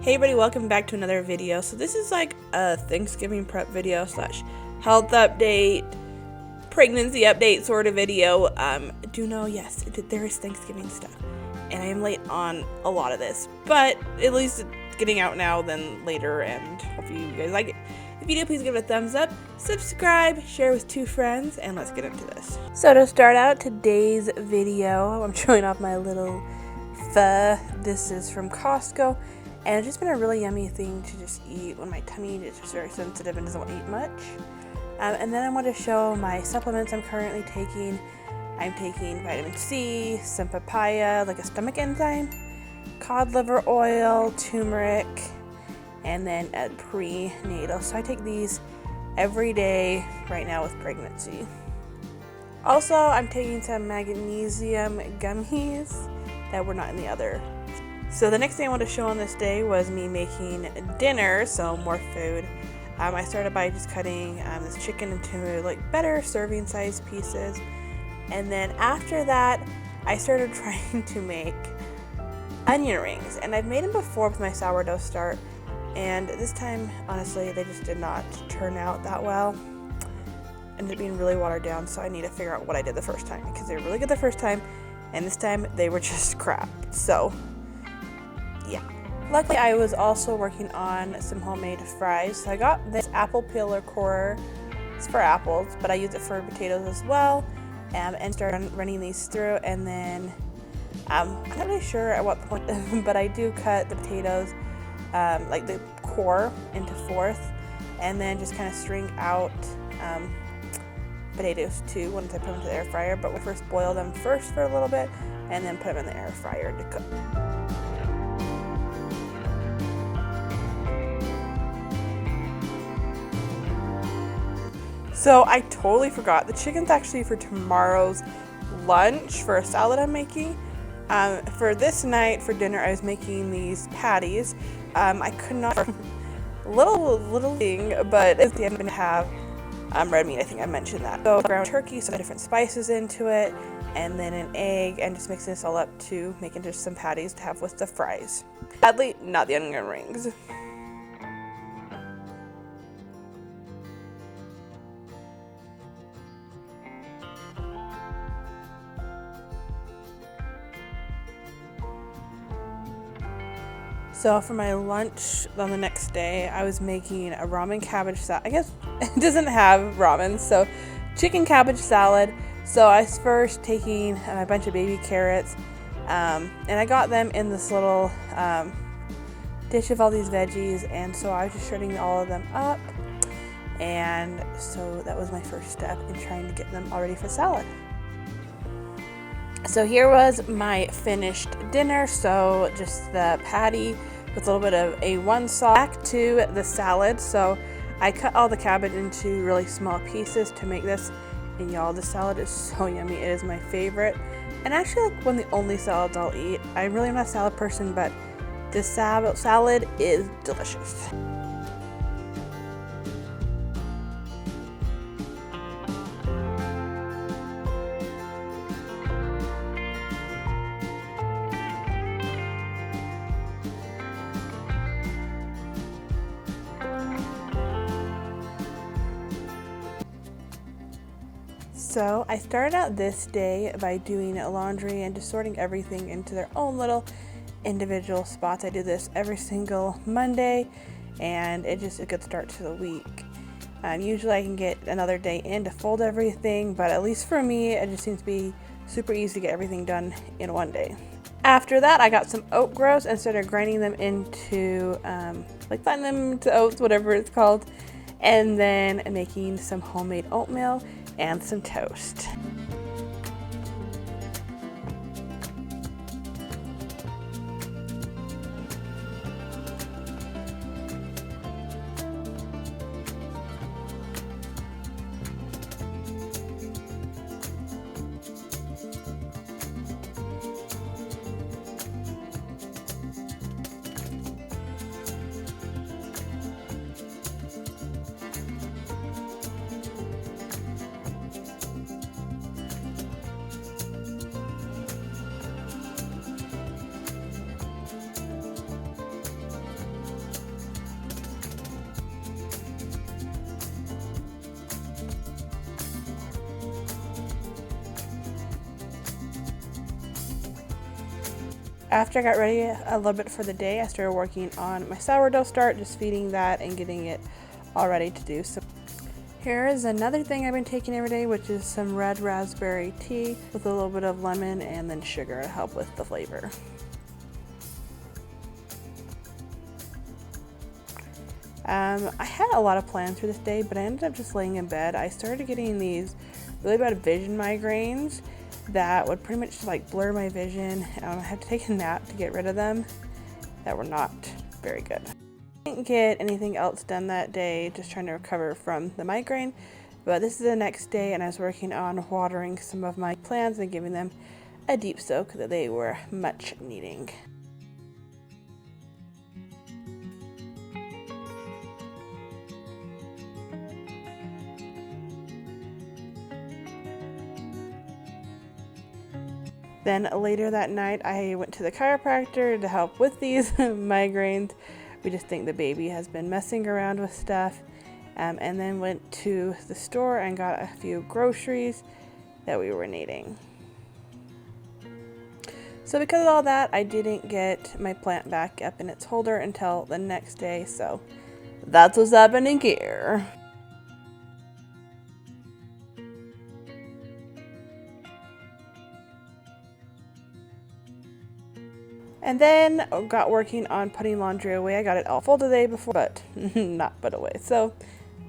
Hey everybody, welcome back to another video. So this is like a Thanksgiving prep video slash health update, pregnancy update sort of video. Do know, yes, there is Thanksgiving stuff, and I am late on a lot of this, but at least it's getting out now than later, and hopefully you guys like it. If you do, please give it a thumbs up, subscribe, share with 2 friends, and let's get into this. So to start out today's video, I'm showing off my little pho. This is from Costco. And it's just been a really yummy thing to just eat when my tummy is just very sensitive and doesn't want to eat much. And then I want to show my supplements I'm currently taking. I'm taking vitamin C, some papaya, like a stomach enzyme, cod liver oil, turmeric, and then a prenatal. So I take these every day right now with pregnancy. Also, I'm taking some magnesium gummies that were not in the other. So the next thing I wanted to show on this day was me making dinner, so more food. I started by just cutting this chicken into like better serving size pieces, and then after that I started trying to make onion rings, and I've made them before with my sourdough start, and this time honestly they just did not turn out that well. Ended up being really watered down, so I need to figure out what I did the first time, because they were really good the first time and this time they were just crap. So yeah. Luckily, I was also working on some homemade fries. So I got this apple peeler corer. It's for apples, but I use it for potatoes as well. And started running these through. And then I'm not really sure at what point, but I do cut the potatoes, like the core, into 4th, and then just kind of string out potatoes too once I put them into the air fryer. But we'll first boil them first for a little bit, and then put them in the air fryer to cook. So I totally forgot. The chicken's actually for tomorrow's lunch for a salad I'm making. For this night, for dinner, I was making these patties. I could not, little thing, but it's going to have red meat. I think I mentioned that. So ground turkey, some different spices into it, and then an egg, and just mixing this all up to make into some patties to have with the fries. Sadly, not the onion rings. So for my lunch on the next day, I was making a ramen cabbage salad. I guess it doesn't have ramen, so chicken cabbage salad. So I was first taking a bunch of baby carrots, and I got them in this little dish of all these veggies, and so I was just shredding all of them up, and so that was my first step in trying to get them all ready for salad. So here was my finished dinner. So just the patty with a little bit of A1 sauce. Back to the salad. So I cut all the cabbage into really small pieces to make this. And y'all, the salad is so yummy. It is my favorite. And actually like one of the only salads I'll eat. I'm really not a salad person, but this salad is delicious. So I started out this day by doing laundry and just sorting everything into their own little individual spots. I do this every single Monday, and it's just a good start to the week. Usually I can get another day in to fold everything, but at least for me, it just seems to be super easy to get everything done in one day. After that, I got some oat groats and started grinding them into, like flattening them into oats, whatever it's called, and then making some homemade oatmeal and some toast. After I got ready a little bit for the day, I started working on my sourdough start, just feeding that and getting it all ready to do. So here is another thing I've been taking every day, which is some red raspberry tea with a little bit of lemon and then sugar to help with the flavor. I had a lot of plans for this day, but I ended up just laying in bed. I started getting these really bad vision migraines that would pretty much just like blur my vision. I had to take a nap to get rid of them that were not very good. I didn't get anything else done that day, just trying to recover from the migraine. But this is the next day, and I was working on watering some of my plants and giving them a deep soak that they were much needing. Then later that night, I went to the chiropractor to help with these migraines. We just think the baby has been messing around with stuff. And then went to the store and got a few groceries that we were needing. So because of all that, I didn't get my plant back up in its holder until the next day. So that's what's happening here. And then got working on putting laundry away. I got it all folded the day before, but not put away. So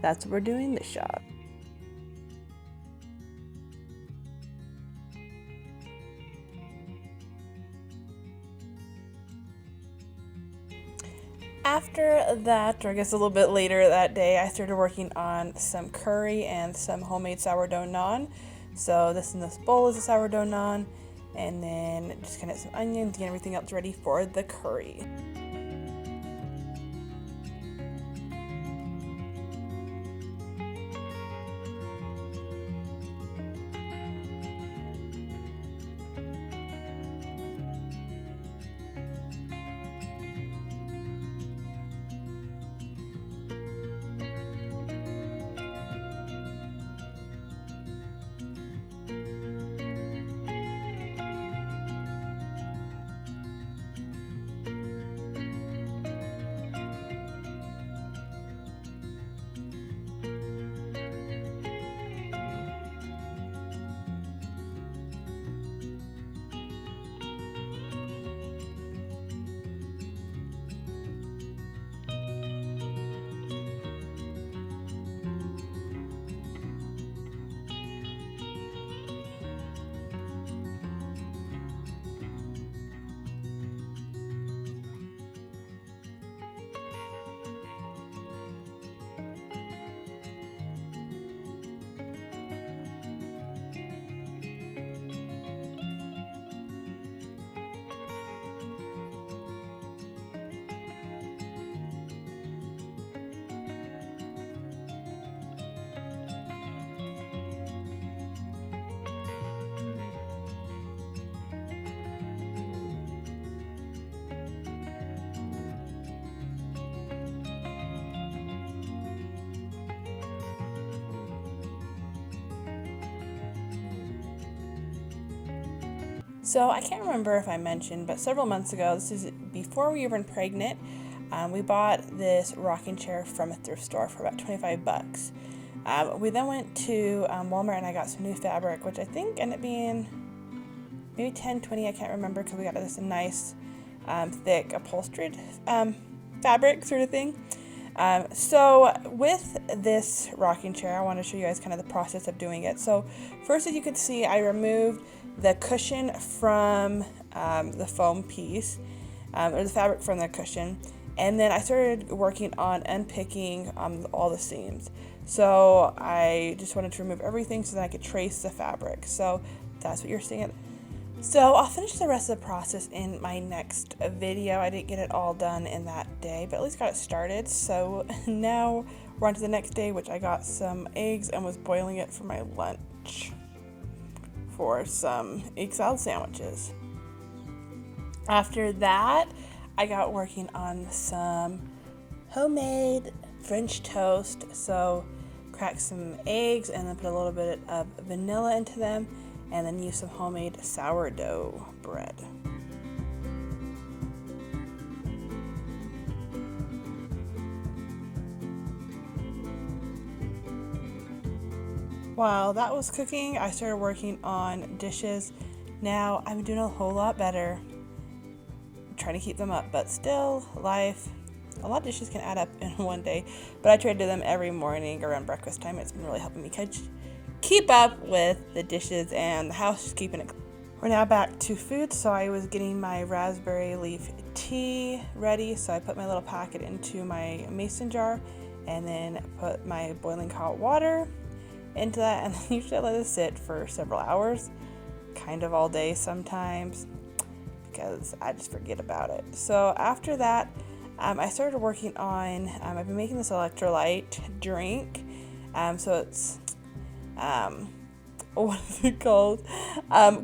that's what we're doing this shop. After that, or I guess a little bit later that day, I started working on some curry and some homemade sourdough naan. So this in this bowl is a sourdough naan, and then just kind of some onions and everything else ready for the curry. So I can't remember if I mentioned, but several months ago, this is before we were even pregnant, we bought this rocking chair from a thrift store for about 25 bucks. We then went to Walmart and I got some new fabric, which I think ended up being maybe 10, 20, I can't remember, because we got this nice thick upholstered fabric sort of thing. So with this rocking chair, I want to show you guys kind of the process of doing it. So first, as you can see, I removed the cushion from the foam piece, or the fabric from the cushion, and then I started working on unpicking all the seams. So I just wanted to remove everything so that I could trace the fabric. So that's what you're seeing. So I'll finish the rest of the process in my next video. I didn't get it all done in that day, but at least got it started. So now we're on to the next day, which I got some eggs and was boiling it for my lunch for some egg salad sandwiches. After that, I got working on some homemade French toast. So crack some eggs and then put a little bit of vanilla into them, and then use some homemade sourdough bread. While that was cooking, I started working on dishes. Now I'm doing a whole lot better. I'm trying to keep them up, but still, life. A lot of dishes can add up in one day, but I try to do them every morning around breakfast time. It's been really helping me keep up with the dishes and the house, just keeping it clean. We're now back to food, so I was getting my raspberry leaf tea ready. So I put my little packet into my mason jar and then put my boiling hot water into that, and then usually I let it sit for several hours, kind of all day sometimes, because I just forget about it. So after that, I started working on, I've been making this electrolyte drink. So it's, what is it called?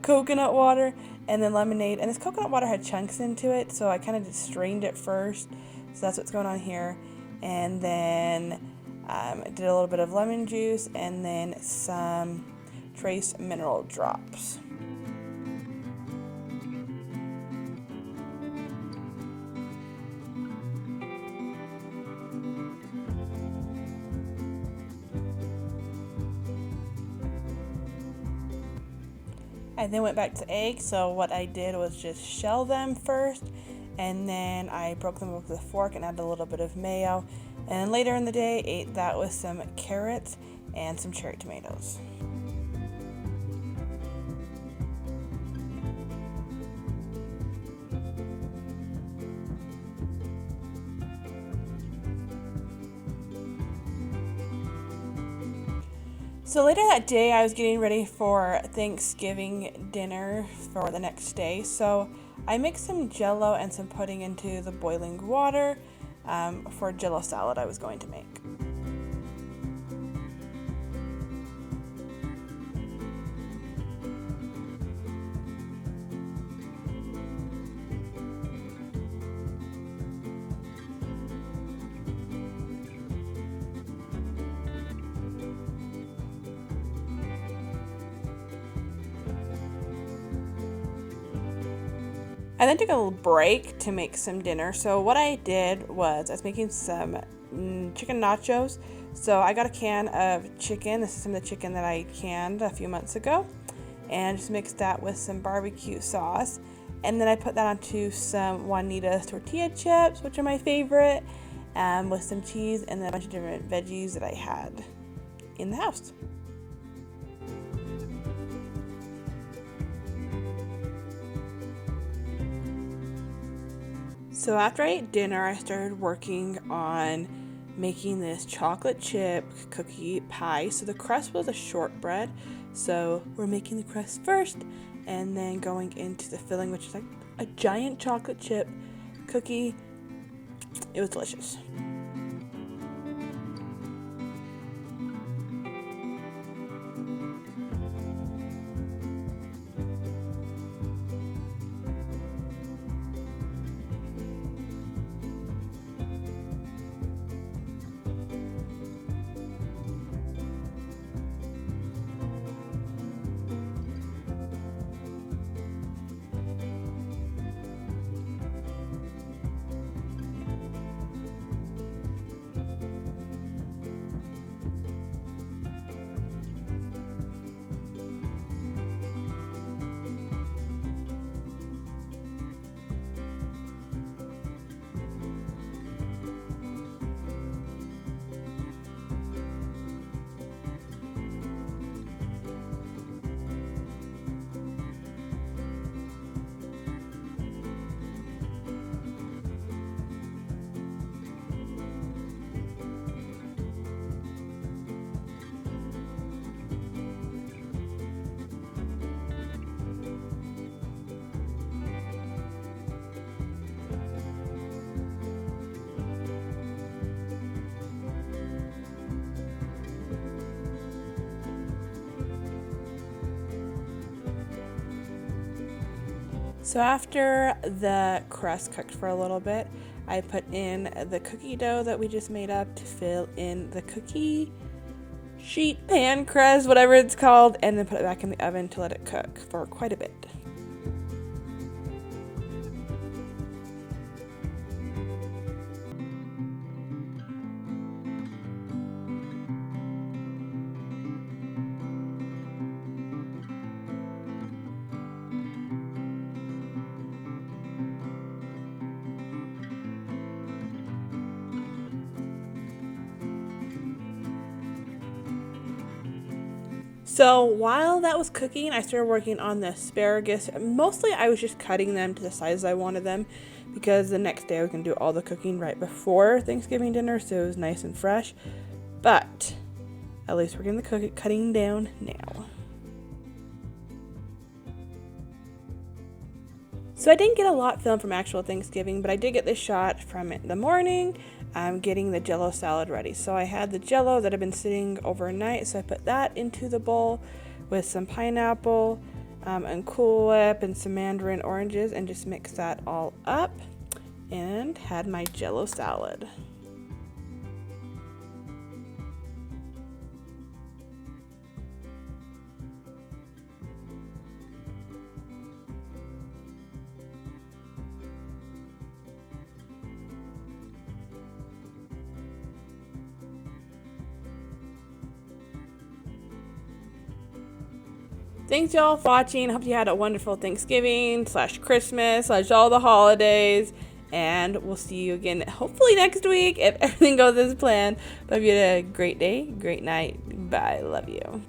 Coconut water and then lemonade. And this coconut water had chunks into it, so I kind of just strained it first. So that's what's going on here. And then did a little bit of lemon juice and then some trace mineral drops. I then went back to eggs, so what I did was just shell them first, and then I broke them up with a fork and added a little bit of mayo, and later in the day ate that with some carrots and some cherry tomatoes. So later that day, I was getting ready for Thanksgiving dinner for the next day. So I mixed some Jell-O and some pudding into the boiling water for a Jell-O salad I was going to make. I then took a little break to make some dinner. So what I did was I was making some chicken nachos. So I got a can of chicken. This is some of the chicken that I canned a few months ago. And just mixed that with some barbecue sauce. And then I put that onto some Juanita's tortilla chips, which are my favorite, with some cheese and then a bunch of different veggies that I had in the house. So after I ate dinner, I started working on making this chocolate chip cookie pie. So the crust was a shortbread. So we're making the crust first and then going into the filling, which is like a giant chocolate chip cookie. It was delicious. So after the crust cooked for a little bit, I put in the cookie dough that we just made up to fill in the cookie sheet, pan, crust, whatever it's called, and then put it back in the oven to let it cook for quite a bit. So while that was cooking, I started working on the asparagus. Mostly I was just cutting them to the size I wanted them because the next day I was going to do all the cooking right before Thanksgiving dinner, so it was nice and fresh. But at least we're getting the cutting down now. So I didn't get a lot filmed from actual Thanksgiving, but I did get this shot from the morning. I'm getting the Jello salad ready. So I had the Jello that had been sitting overnight, so I put that into the bowl with some pineapple and Cool Whip and some mandarin oranges and just mixed that all up and had my Jello salad. Thanks y'all for watching. Hope you had a wonderful Thanksgiving / Christmas / all the holidays. And we'll see you again hopefully next week if everything goes as planned. But hope you had a great day, great night. Bye. Love you.